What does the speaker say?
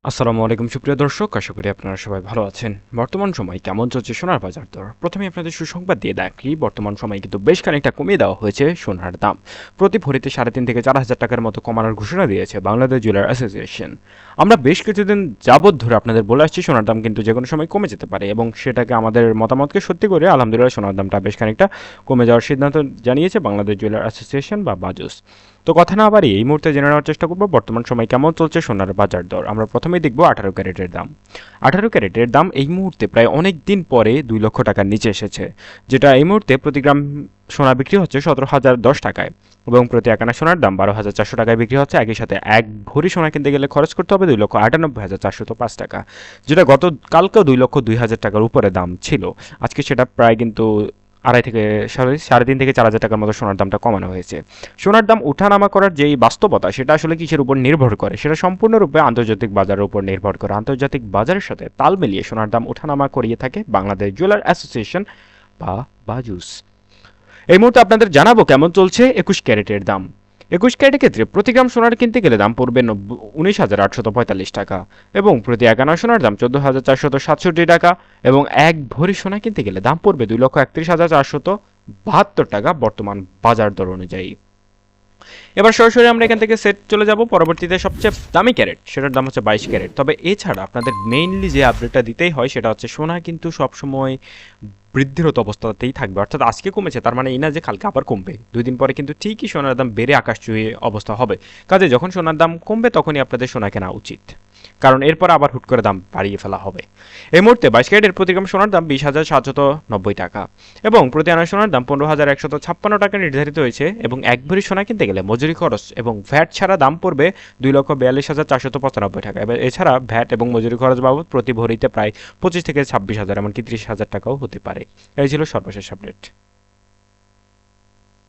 আসসালামু আলাইকুম সুপ্রিয় দর্শক, আশা করি আপনারা সবাই ভালো আছেন। বর্তমান সময় কেমন চলছে সোনার বাজার দর? প্রথমে আপনাদের সুসংবাদ দিয়ে রাখি, বর্তমান সময়ে কিন্তু বেশ খানিকটা কমিয়ে দেওয়া হয়েছে সোনার দাম। প্রতি ভরিতে ৩.৫ থেকে ৪,০০০ টাকার মতো কমানোর ঘোষণা দিয়েছে বাংলাদেশ জুয়েলার অ্যাসোসিয়েশন। আমরা বেশ কিছুদিন যাবৎ ধরে আপনাদের বলে আসছি সোনার দাম কিন্তু যেকোনো সময় কমে যেতে পারে, এবং সেটাকে আমাদের মতামতকে সত্যি করে আলহামদুলিল্লাহ সোনার দামটা বেশ খানিকটা কমে যাওয়ার সিদ্ধান্ত জানিয়েছে বাংলাদেশ জুয়েলার অ্যাসোসিয়েশন বা বাজুস। তো কথা না বাড়িয়ে এই মুহূর্তে জেনে নেওয়ার চেষ্টা করব বর্তমান সময় কেমন চলছে সোনার বাজার দর। আমরা প্রথমেই দেখব 18 ক্যারেটের দাম। 18 ক্যারেটের দাম এই মুহূর্তে প্রায় অনেক দিন পরে 2 লক্ষ টাকার নিচে এসেছে, যেটা এই মুহূর্তে প্রতি গ্রাম সোনা বিক্রি হচ্ছে 17,010 টাকায়, এবং প্রতি আকানা সোনার দাম 12,400 টাকায় বিক্রি হচ্ছে। একই সাথে এক ভরি সোনা কিনতে গেলে খরচ করতে হবে 2,98,405 টাকা, যেটা গতকালকেও 2,02,000 টাকার উপরে দাম ছিল। আজকে সেটা প্রায় কিন্তু 3.5 থেকে 4,000 টাকার মতো সোনার দামটা কমানো হয়েছে। সোনার দাম ওঠানামা করার যেই বাস্তবতা, সেটা আসলে কিসের উপর নির্ভর করে? সেটা সম্পূর্ণরূপে আন্তর্জাতিক বাজারের উপর নির্ভর করে। আন্তর্জাতিক বাজারের সাথে তাল মিলিয়ে সোনার দাম ওঠানামা করিয়ে থাকে বাংলাদেশ জুয়েলার অ্যাসোসিয়েশন বা বাজুস। এই মুহূর্তে আপনাদের জানাবো কেমন চলছে 21 ক্যারেটের দাম। 21 ক্যারেটের ক্ষেত্রে প্রতি গ্রাম সোনার কিনতে গেলে দাম পড়বে 19,845 টাকা, এবং প্রতি আকানা সোনার দাম 14,467 টাকা, এবং এক ভরি সোনা কিনতে গেলে দাম পড়বে 2,31,472 টাকা বর্তমান বাজার দর অনুযায়ী। এবার সরাসরি আমরা এখান থেকে সেট চলে যাব পরবর্তীতে সবচেয়ে দামি ক্যারেট, সেটার দাম হচ্ছে 22 ক্যারেট। তবে এছাড়া আপনাদের মেইনলি যে আপডেটটা দিতেই হয় সেটা হচ্ছে সোনা কিন্তু সবসময় বৃদ্ধিরত অবস্থাতেই থাকবে, অর্থাৎ আজকে কমেছে তার মানে এই না যে কালকে আবার কমবে। 2 দিন পরে কিন্তু ঠিকই সোনার দাম বেড়ে আকাশ ছুঁয়ে অবস্থা হবে। কাজে যখন সোনার দাম কমবে তখনই আপনাদের সোনা কেনা উচিত, কারণ এরপর আবার হুট করে দাম বাড়িয়ে ফেলা হবে। এই মুহূর্তে 22 ক্যারেটের প্রতি গ্রাম সোনার দাম 20,790 টাকা, এবং প্রতি আনা সোনার দাম 15,156 টাকা নির্ধারিত হয়েছে, এবং এক ভরি সোনা কিনতে গেলে মজুরি খরচ এবং ভ্যাট ছাড়া দাম পড়বে 2,42,495 টাকা। এবার এছাড়া ভ্যাট এবং মজুরি খরচ বাবদ প্রতি ভরিতে প্রায় 25 থেকে 26,000 এমনকি 30,000 টাকাও হতে পারে। এই ছিল সর্বশেষ আপডেট।